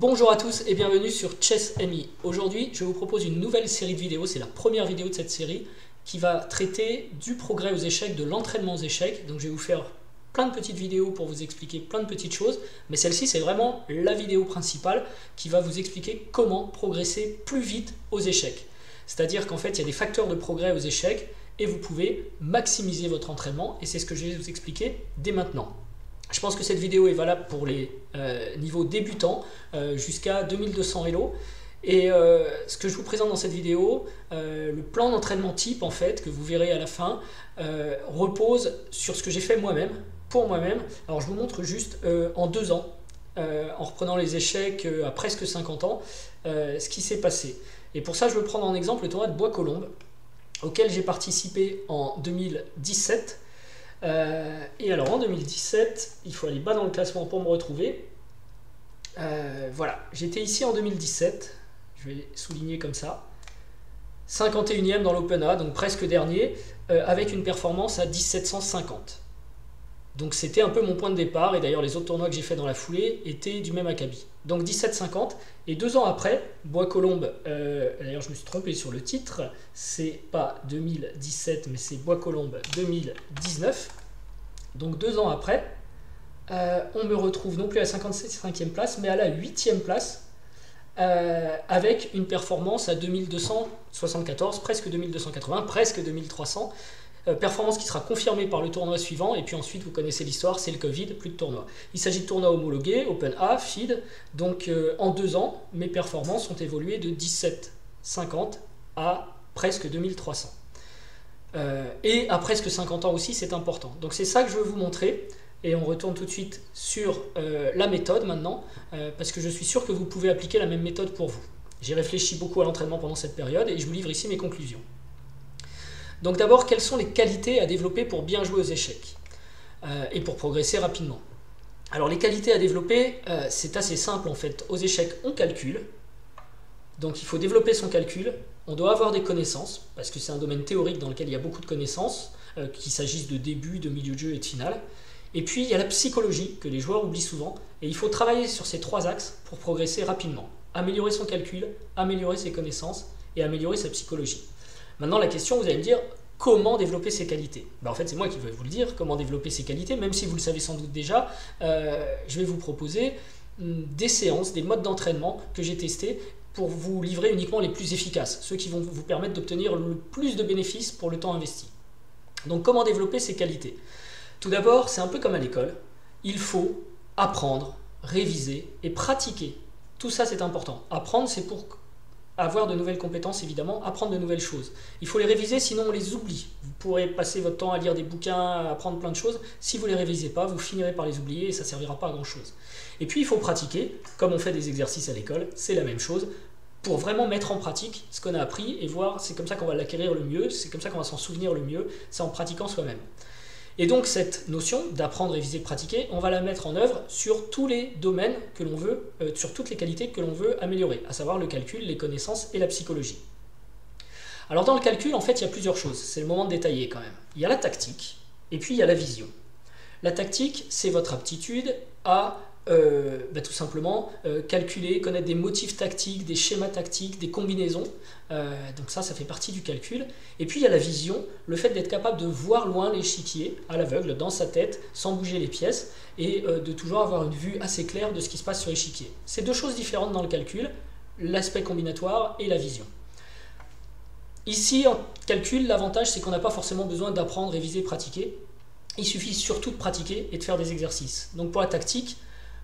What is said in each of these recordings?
Bonjour à tous et bienvenue sur ChessMI. Aujourd'hui, je vous propose une nouvelle série de vidéos. C'est la première vidéo de cette série qui va traiter du progrès aux échecs, de l'entraînement aux échecs. Donc je vais vous faire plein de petites vidéos pour vous expliquer plein de petites choses. Mais celle-ci, c'est vraiment la vidéo principale qui va vous expliquer comment progresser plus vite aux échecs. C'est-à-dire qu'en fait, il y a des facteurs de progrès aux échecs et vous pouvez maximiser votre entraînement. Et c'est ce que je vais vous expliquer dès maintenant. Je pense que cette vidéo est valable pour les niveaux débutants jusqu'à 2200 Elo. Et ce que je vous présente dans cette vidéo, le plan d'entraînement type en fait, que vous verrez à la fin, repose sur ce que j'ai fait moi-même, pour moi-même. Alors je vous montre juste en 2 ans, en reprenant les échecs à presque 50 ans, ce qui s'est passé. Et pour ça, je veux prendre en exemple le tournoi de Bois-Colombes, auquel j'ai participé en 2017. Et alors en 2017, il faut aller bas dans le classement pour me retrouver. Voilà, j'étais ici en 2017, je vais souligner comme ça, 51e dans l'Open A, donc presque dernier, avec une performance à 1750. Donc c'était un peu mon point de départ, et d'ailleurs les autres tournois que j'ai fait dans la foulée étaient du même acabit. Donc 1750, et 2 ans après, Bois-Colombes, d'ailleurs je me suis trompé sur le titre, c'est pas 2017 mais c'est Bois-Colombes 2019. Donc 2 ans après, on me retrouve non plus à la 55e place, mais à la 8e place, avec une performance à 2274, presque 2280, presque 2300. Performance qui sera confirmée par le tournoi suivant, et puis ensuite vous connaissez l'histoire, c'est le Covid, plus de tournoi. Il s'agit de tournois homologués, Open A, FIDE, donc en 2 ans, mes performances ont évolué de 1750 à presque 2300. Et à presque 50 ans aussi, c'est important. Donc c'est ça que je veux vous montrer, et on retourne tout de suite sur la méthode maintenant, parce que je suis sûr que vous pouvez appliquer la même méthode pour vous. J'ai réfléchi beaucoup à l'entraînement pendant cette période, et je vous livre ici mes conclusions. Donc d'abord, quelles sont les qualités à développer pour bien jouer aux échecs et pour progresser rapidement? Alors les qualités à développer, c'est assez simple en fait. Aux échecs, on calcule. Donc il faut développer son calcul. On doit avoir des connaissances, parce que c'est un domaine théorique dans lequel il y a beaucoup de connaissances, qu'il s'agisse de début, de milieu de jeu et de finale. Et puis il y a la psychologie, que les joueurs oublient souvent. Et il faut travailler sur ces 3 axes pour progresser rapidement. Améliorer son calcul, améliorer ses connaissances et améliorer sa psychologie. Maintenant, la question, vous allez me dire, comment développer ces qualités? En fait, c'est moi qui vais vous le dire, comment développer ces qualités, même si vous le savez sans doute déjà. Je vais vous proposer des séances, des modes d'entraînement que j'ai testés pour vous livrer uniquement les plus efficaces, ceux qui vont vous permettre d'obtenir le plus de bénéfices pour le temps investi. Donc, comment développer ces qualités? Tout d'abord, c'est un peu comme à l'école. Il faut apprendre, réviser et pratiquer. Tout ça, c'est important. Apprendre, c'est pour avoir de nouvelles compétences, évidemment, apprendre de nouvelles choses. Il faut les réviser, sinon on les oublie. Vous pourrez passer votre temps à lire des bouquins, à apprendre plein de choses. Si vous ne les révisez pas, vous finirez par les oublier et ça ne servira pas à grand chose. Et puis il faut pratiquer, comme on fait des exercices à l'école, c'est la même chose, pour vraiment mettre en pratique ce qu'on a appris et voir, c'est comme ça qu'on va l'acquérir le mieux, c'est comme ça qu'on va s'en souvenir le mieux, c'est en pratiquant soi-même. Et donc cette notion d'apprendre, réviser, pratiquer, on va la mettre en œuvre sur tous les domaines que l'on veut, sur toutes les qualités que l'on veut améliorer, à savoir le calcul, les connaissances et la psychologie. Alors dans le calcul, en fait, il y a plusieurs choses, c'est le moment de détailler quand même. Il y a la tactique, et puis il y a la vision. La tactique, c'est votre aptitude à tout simplement calculer, connaître des motifs tactiques, des schémas tactiques, des combinaisons. Donc ça fait partie du calcul. Et puis il y a la vision, le fait d'être capable de voir loin l'échiquier à l'aveugle, dans sa tête, sans bouger les pièces, et de toujours avoir une vue assez claire de ce qui se passe sur l'échiquier. C'est 2 choses différentes dans le calcul, l'aspect combinatoire et la vision. Ici, en calcul, l'avantage c'est qu'on n'a pas forcément besoin d'apprendre, réviser, pratiquer. Il suffit surtout de pratiquer et de faire des exercices. Donc pour la tactique,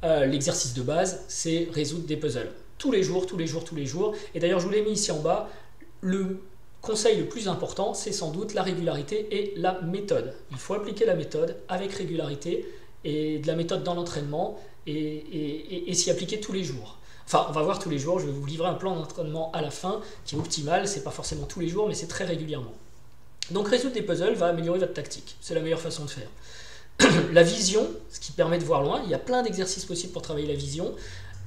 l'exercice de base, c'est résoudre des puzzles. Tous les jours, tous les jours, tous les jours. Et d'ailleurs, je vous l'ai mis ici en bas. Le conseil le plus important, c'est sans doute la régularité et la méthode. Il faut appliquer la méthode avec régularité et de la méthode dans l'entraînement et s'y appliquer tous les jours. Enfin, on va voir tous les jours. Je vais vous livrer un plan d'entraînement à la fin qui est optimal. C'est pas forcément tous les jours, mais c'est très régulièrement. Donc, résoudre des puzzles va améliorer votre tactique. C'est la meilleure façon de faire. La vision, ce qui permet de voir loin, il y a plein d'exercices possibles pour travailler la vision.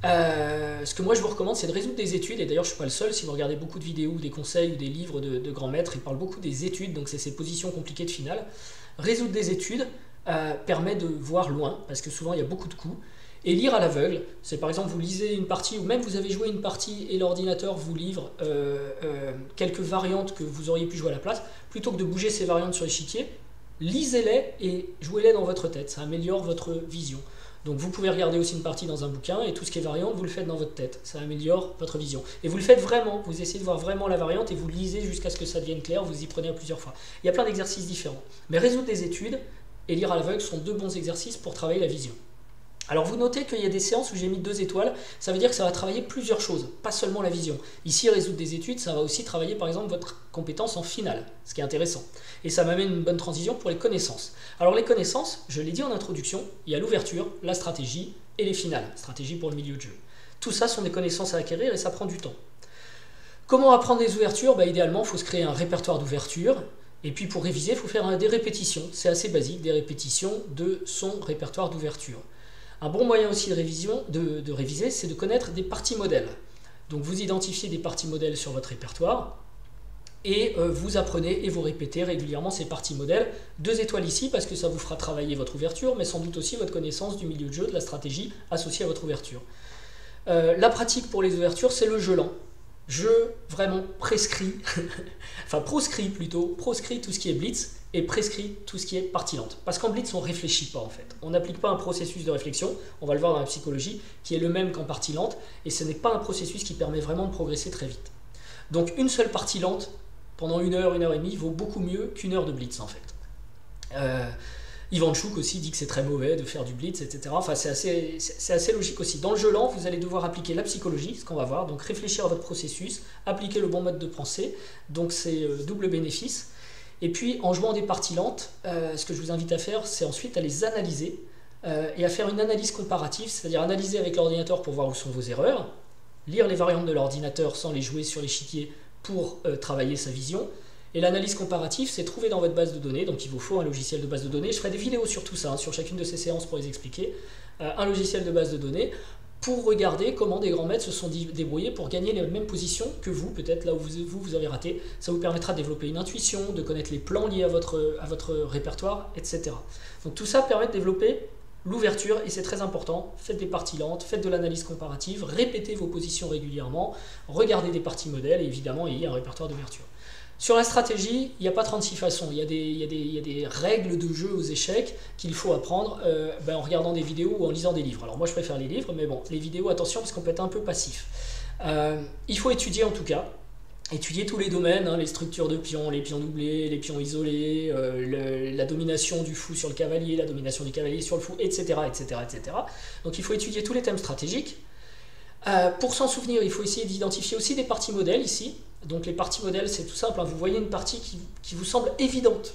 Ce que moi je vous recommande, c'est de résoudre des études, et d'ailleurs je ne suis pas le seul, si vous regardez beaucoup de vidéos, des conseils ou des livres de grands maîtres, ils parlent beaucoup des études, donc c'est ces positions compliquées de finale. Résoudre des études permet de voir loin, parce que souvent il y a beaucoup de coups, Et lire à l'aveugle, c'est par exemple vous lisez une partie, ou même vous avez joué une partie et l'ordinateur vous livre quelques variantes que vous auriez pu jouer à la place, plutôt que de bouger ces variantes sur l'échiquier, lisez-les et jouez-les dans votre tête, ça améliore votre vision. Donc vous pouvez regarder aussi une partie dans un bouquin et tout ce qui est variante, vous le faites dans votre tête. Ça améliore votre vision. Et vous le faites vraiment, vous essayez de voir vraiment la variante et vous lisez jusqu'à ce que ça devienne clair, vous y prenez à plusieurs fois. Il y a plein d'exercices différents. Mais résoudre des études et lire à l'aveugle sont deux bons exercices pour travailler la vision. Alors vous notez qu'il y a des séances où j'ai mis 2 étoiles, ça veut dire que ça va travailler plusieurs choses, pas seulement la vision. Ici, résoudre des études, ça va aussi travailler par exemple votre compétence en finale, ce qui est intéressant. Et ça m'amène une bonne transition pour les connaissances. Alors les connaissances, je l'ai dit en introduction, il y a l'ouverture, la stratégie et les finales, stratégie pour le milieu de jeu. Tout ça sont des connaissances à acquérir et ça prend du temps. Comment apprendre les ouvertures? Idéalement, il faut se créer un répertoire d'ouverture. Et puis pour réviser, il faut faire des répétitions, c'est assez basique, des répétitions de son répertoire d'ouverture. Un bon moyen aussi de réviser, c'est de connaître des parties modèles. Donc vous identifiez des parties modèles sur votre répertoire et vous apprenez et vous répétez régulièrement ces parties modèles. 2 étoiles ici parce que ça vous fera travailler votre ouverture, mais sans doute aussi votre connaissance du milieu de jeu, de la stratégie associée à votre ouverture. La pratique pour les ouvertures, c'est le jeu lent. Je vraiment proscrit tout ce qui est blitz et prescrit tout ce qui est partie lente. Parce qu'en blitz, on ne réfléchit pas en fait. On n'applique pas un processus de réflexion, on va le voir dans la psychologie, qui est le même qu'en partie lente, et ce n'est pas un processus qui permet vraiment de progresser très vite. Donc une seule partie lente, pendant 1 heure, 1 heure et demie, vaut beaucoup mieux qu'1 heure de blitz en fait. Ivan Tchouk aussi dit que c'est très mauvais de faire du blitz, etc. Enfin, c'est assez logique aussi. Dans le jeu lent, vous allez devoir appliquer la psychologie, ce qu'on va voir, donc réfléchir à votre processus, appliquer le bon mode de pensée, donc c'est double bénéfice. Et puis, en jouant des parties lentes, ce que je vous invite à faire, c'est ensuite à les analyser et à faire une analyse comparative, c'est-à-dire analyser avec l'ordinateur pour voir où sont vos erreurs, lire les variantes de l'ordinateur sans les jouer sur l'échiquier pour travailler sa vision. Et l'analyse comparative, c'est trouver dans votre base de données, donc il vous faut un logiciel de base de données. Je ferai des vidéos sur tout ça, sur chacune de ces séances pour les expliquer. Un logiciel de base de données pour regarder comment des grands maîtres se sont débrouillés pour gagner les mêmes positions que vous, peut-être là où vous avez raté. Ça vous permettra de développer une intuition, de connaître les plans liés à votre répertoire, etc. Donc tout ça permet de développer l'ouverture, et c'est très important. Faites des parties lentes, faites de l'analyse comparative, répétez vos positions régulièrement, regardez des parties modèles, et évidemment, ayez un répertoire d'ouverture. Sur la stratégie, il n'y a pas 36 façons, il y a des règles de jeu aux échecs qu'il faut apprendre en regardant des vidéos ou en lisant des livres. Alors moi je préfère les livres, mais bon, les vidéos, attention parce qu'on peut être un peu passif. Il faut étudier en tout cas, étudier tous les domaines, les structures de pions, les pions doublés, les pions isolés, la domination du fou sur le cavalier, la domination du cavalier sur le fou, etc. Donc il faut étudier tous les thèmes stratégiques. Pour s'en souvenir, il faut essayer d'identifier aussi des parties modèles ici. Donc les parties modèles, c'est tout simple, vous voyez une partie qui vous semble évidente.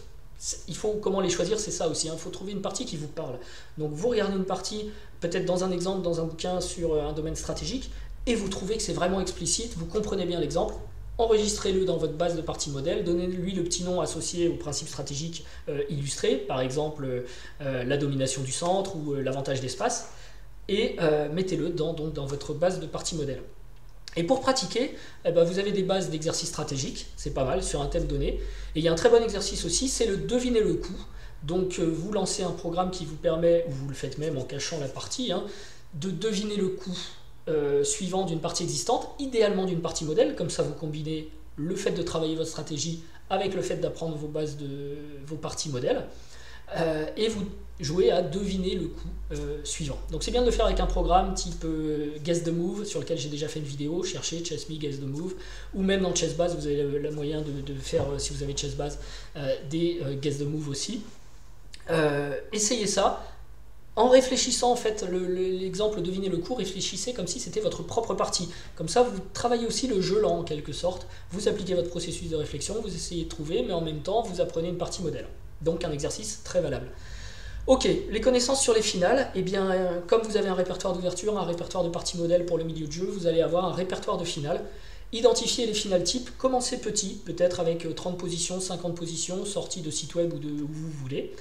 Il faut comment les choisir, c'est ça aussi, il faut trouver une partie qui vous parle. Donc vous regardez une partie, peut-être dans un exemple, dans un bouquin sur un domaine stratégique, et vous trouvez que c'est vraiment explicite, vous comprenez bien l'exemple, enregistrez-le dans votre base de parties modèles, donnez-lui le petit nom associé au principe stratégique illustré, par exemple la domination du centre ou l'avantage d'espace, et mettez-le dans votre base de parties modèles. Et pour pratiquer, vous avez des bases d'exercices stratégiques, c'est pas mal, sur un thème donné. Et il y a un très bon exercice aussi, c'est le deviner le coup. Donc vous lancez un programme qui vous permet, ou vous le faites même en cachant la partie, de deviner le coup suivant d'une partie existante, idéalement d'une partie modèle, comme ça vous combinez le fait de travailler votre stratégie avec le fait d'apprendre vos parties modèles. Et vous jouez à deviner le coup suivant. Donc c'est bien de le faire avec un programme type Guess the Move, sur lequel j'ai déjà fait une vidéo, cherchez Chess Me Guess the Move, ou même dans Chessbase, vous avez le moyen de faire, si vous avez Chessbase, des Guess the Move aussi. Essayez ça. En réfléchissant, en fait, l'exemple deviner le coup, réfléchissez comme si c'était votre propre partie. Comme ça, vous travaillez aussi le jeu lent en quelque sorte. Vous appliquez votre processus de réflexion, vous essayez de trouver, mais en même temps, vous apprenez une partie modèle. Donc un exercice très valable. Ok, les connaissances sur les finales, comme vous avez un répertoire d'ouverture, un répertoire de parties modèles pour le milieu de jeu, vous allez avoir un répertoire de finales. Identifiez les finales types, commencez petit, peut-être avec 30 positions, 50 positions, sorties de site web ou de où vous voulez.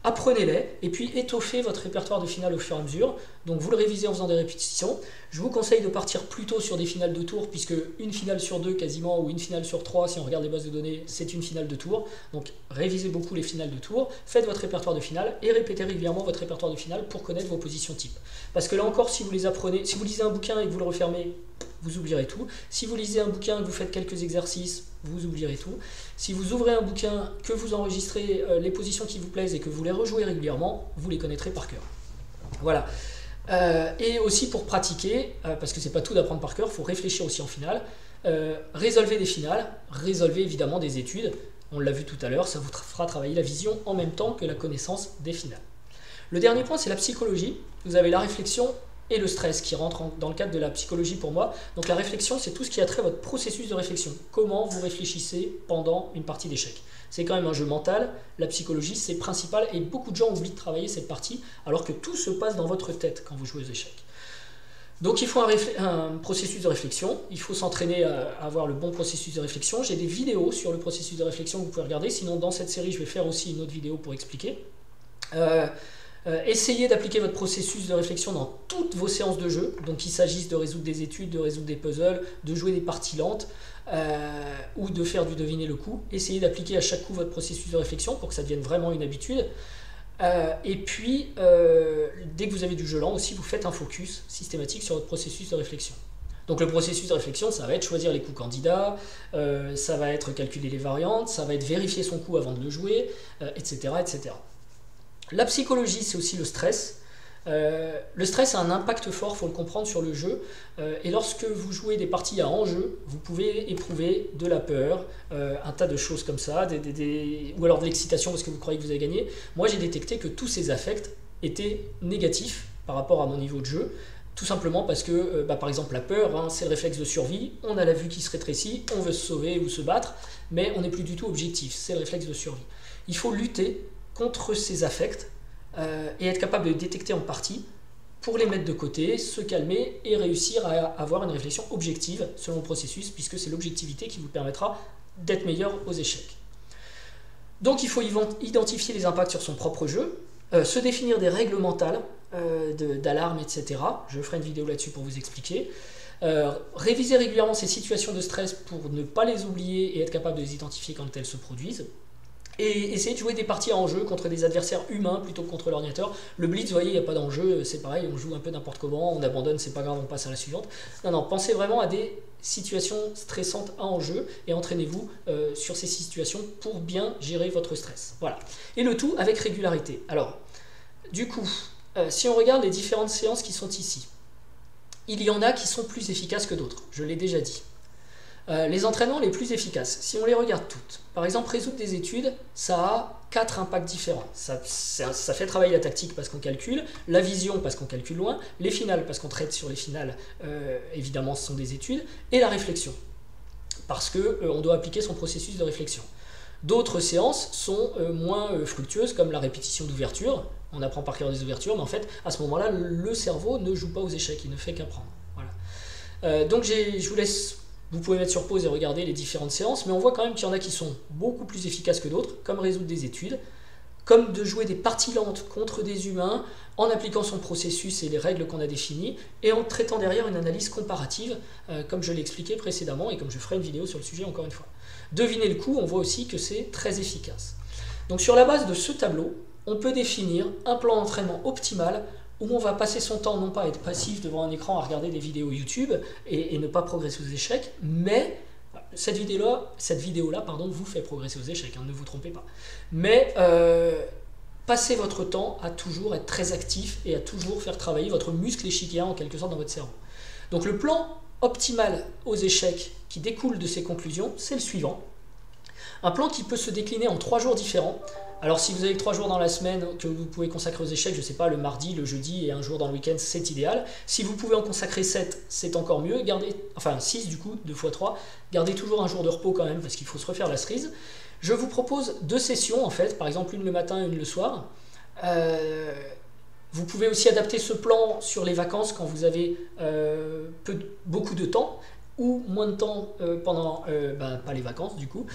apprenez-les et puis étoffez votre répertoire de finales au fur et à mesure. Donc vous le révisez en faisant des répétitions. Je vous conseille de partir plutôt sur des finales de tour, puisque une finale sur 2 quasiment, ou une finale sur 3, si on regarde les bases de données, c'est une finale de tour. Donc révisez beaucoup les finales de tour, faites votre répertoire de finale et répétez régulièrement votre répertoire de finale pour connaître vos positions type. Parce que là encore, si vous les apprenez, si vous lisez un bouquin et que vous le refermez, vous oublierez tout. Si vous lisez un bouquin et que vous faites quelques exercices, vous oublierez tout. Si vous ouvrez un bouquin, que vous enregistrez les positions qui vous plaisent et que vous les rejouez régulièrement, vous les connaîtrez par cœur. Voilà. Et aussi pour pratiquer, parce que c'est pas tout d'apprendre par cœur, il faut réfléchir aussi en finale. Résolvez des finales, résolvez évidemment des études. On l'a vu tout à l'heure, ça vous fera travailler la vision en même temps que la connaissance des finales. Le dernier point, c'est la psychologie. Vous avez la réflexion et le stress qui rentrent dans le cadre de la psychologie pour moi. Donc la réflexion, c'est tout ce qui a trait à votre processus de réflexion. Comment vous réfléchissez pendant une partie d'échecs. C'est quand même un jeu mental, la psychologie c'est principal et beaucoup de gens oublient de travailler cette partie alors que tout se passe dans votre tête quand vous jouez aux échecs. Donc il faut un processus de réflexion, il faut s'entraîner à avoir le bon processus de réflexion. J'ai des vidéos sur le processus de réflexion que vous pouvez regarder, sinon dans cette série je vais faire aussi une autre vidéo pour expliquer. Essayez d'appliquer votre processus de réflexion dans toutes vos séances de jeu, donc qu'il s'agisse de résoudre des études, de résoudre des puzzles, de jouer des parties lentes ou de faire du deviner le coup. Essayez d'appliquer à chaque coup votre processus de réflexion pour que ça devienne vraiment une habitude. Et puis, dès que vous avez du jeu lent aussi, vous faites un focus systématique sur votre processus de réflexion. Donc le processus de réflexion, ça va être choisir les coups candidats, ça va être calculer les variantes, ça va être vérifier son coup avant de le jouer, etc., etc. La psychologie, c'est aussi le stress. Le stress a un impact fort, il faut le comprendre, sur le jeu. Et lorsque vous jouez des parties à enjeu, vous pouvez éprouver de la peur, un tas de choses comme ça, ou alors de l'excitation parce que vous croyez que vous avez gagné. Moi, j'ai détecté que tous ces affects étaient négatifs par rapport à mon niveau de jeu. Tout simplement parce que, par exemple, la peur, hein, c'est le réflexe de survie. On a la vue qui se rétrécit, on veut se sauver ou se battre, mais on n'est plus du tout objectif. C'est le réflexe de survie. Il faut lutter contre ces affects et être capable de les détecter en partie pour les mettre de côté, se calmer et réussir à avoir une réflexion objective selon le processus, puisque c'est l'objectivité qui vous permettra d'être meilleur aux échecs. Donc il faut identifier les impacts sur son propre jeu, se définir des règles mentales d'alarme, etc. Je ferai une vidéo là-dessus pour vous expliquer. Réviser régulièrement ces situations de stress pour ne pas les oublier et être capable de les identifier quand elles se produisent. Et essayer de jouer des parties en jeu contre des adversaires humains plutôt que contre l'ordinateur. Le blitz, vous voyez, il n'y a pas d'enjeu, c'est pareil, on joue un peu n'importe comment, on abandonne, c'est pas grave, on passe à la suivante. Non, non, pensez vraiment à des situations stressantes à enjeu et entraînez-vous sur ces situations pour bien gérer votre stress. Voilà. Et le tout avec régularité. Alors, du coup, si on regarde les différentes séances qui sont ici, il y en a qui sont plus efficaces que d'autres, je l'ai déjà dit. Les entraînements les plus efficaces, si on les regarde toutes, par exemple résoudre des études, ça a 4 impacts différents. Ça fait travailler la tactique parce qu'on calcule, la vision parce qu'on calcule loin, les finales parce qu'on traite sur les finales, évidemment ce sont des études, et la réflexion, parce qu'on doit appliquer son processus de réflexion. D'autres séances sont moins fructueuses, comme la répétition d'ouverture, on apprend par cœur des ouvertures, mais en fait à ce moment-là le cerveau ne joue pas aux échecs, il ne fait qu'apprendre. Voilà. Donc je vous laisse. Vous pouvez mettre sur pause et regarder les différentes séances, mais on voit quand même qu'il y en a qui sont beaucoup plus efficaces que d'autres, comme résoudre des études, comme de jouer des parties lentes contre des humains, en appliquant son processus et les règles qu'on a définies, et en traitant derrière une analyse comparative, comme je l'ai expliqué précédemment, et comme je ferai une vidéo sur le sujet encore une fois. Deviner le coup, on voit aussi que c'est très efficace. Donc sur la base de ce tableau, on peut définir un plan d'entraînement optimal où on va passer son temps non pas à être passif devant un écran à regarder des vidéos YouTube et ne pas progresser aux échecs, mais cette vidéo-là, vous fait progresser aux échecs, hein, ne vous trompez pas. Mais passez votre temps à toujours être très actif et à toujours faire travailler votre muscle échiquéen en quelque sorte dans votre cerveau. Donc le plan optimal aux échecs qui découle de ces conclusions, c'est le suivant. Un plan qui peut se décliner en 3 jours différents. Alors si vous avez 3 jours dans la semaine que vous pouvez consacrer aux échecs, je ne sais pas, le mardi, le jeudi et un jour dans le week-end, c'est idéal. Si vous pouvez en consacrer 7, c'est encore mieux. Enfin 6 du coup, 2 x 3. Gardez toujours un jour de repos quand même parce qu'il faut se refaire la cerise. Je vous propose 2 sessions en fait, par exemple une le matin et une le soir. Vous pouvez aussi adapter ce plan sur les vacances quand vous avez beaucoup de temps. ou moins de temps pendant, pas les vacances du coup.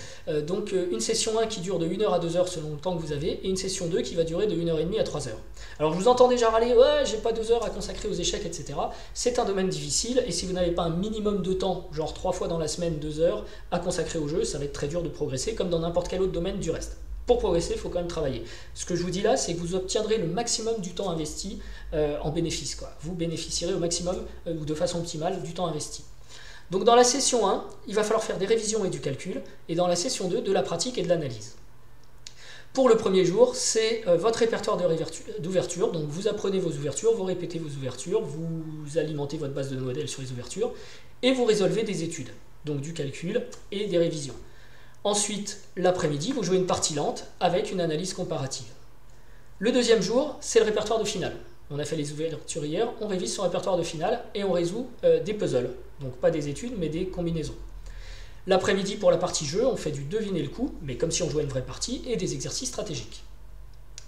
Donc une session 1 qui dure de 1h à 2h selon le temps que vous avez, et une session 2 qui va durer de 1h30 à 3h. Alors je vous entends déjà râler, ouais j'ai pas 2 heures à consacrer aux échecs, etc. C'est un domaine difficile, et si vous n'avez pas un minimum de temps, genre 3 fois dans la semaine 2 heures, à consacrer au jeu, ça va être très dur de progresser, comme dans n'importe quel autre domaine du reste. Pour progresser, il faut quand même travailler. Ce que je vous dis là, c'est que vous obtiendrez le maximum du temps investi en bénéfice, quoi. Vous bénéficierez au maximum, ou de façon optimale, du temps investi. Donc dans la session 1, il va falloir faire des révisions et du calcul, et dans la session 2, de la pratique et de l'analyse. Pour le premier jour, c'est votre répertoire d'ouverture, donc vous apprenez vos ouvertures, vous répétez vos ouvertures, vous alimentez votre base de modèles sur les ouvertures, et vous résolvez des études, donc du calcul et des révisions. Ensuite, l'après-midi, vous jouez une partie lente avec une analyse comparative. Le deuxième jour, c'est le répertoire de finale. On a fait les ouvertures hier, on révise son répertoire de finale et on résout des puzzles. Donc pas des études, mais des combinaisons. L'après-midi, pour la partie jeu, on fait du deviner le coup, mais comme si on jouait une vraie partie, et des exercices stratégiques.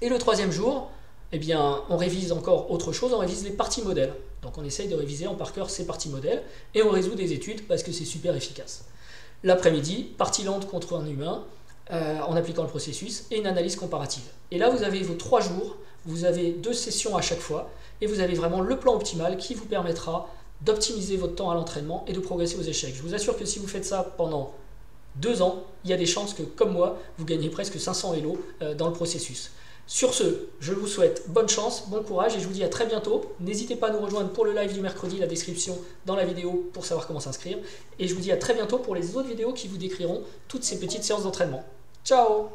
Et le troisième jour, eh bien, on révise encore autre chose, on révise les parties modèles. Donc on essaye de réviser en par cœur ces parties modèles, et on résout des études parce que c'est super efficace. L'après-midi, partie lente contre un humain, en appliquant le processus, et une analyse comparative. Et là, vous avez vos 3 jours, vous avez 2 sessions à chaque fois, et vous avez vraiment le plan optimal qui vous permettra d'optimiser votre temps à l'entraînement et de progresser aux échecs. Je vous assure que si vous faites ça pendant 2 ans, il y a des chances que, comme moi, vous gagnez presque 500 Elo dans le processus. Sur ce, je vous souhaite bonne chance, bon courage, et je vous dis à très bientôt. N'hésitez pas à nous rejoindre pour le live du mercredi, la description dans la vidéo pour savoir comment s'inscrire. Et je vous dis à très bientôt pour les autres vidéos qui vous décriront toutes ces petites séances d'entraînement. Ciao!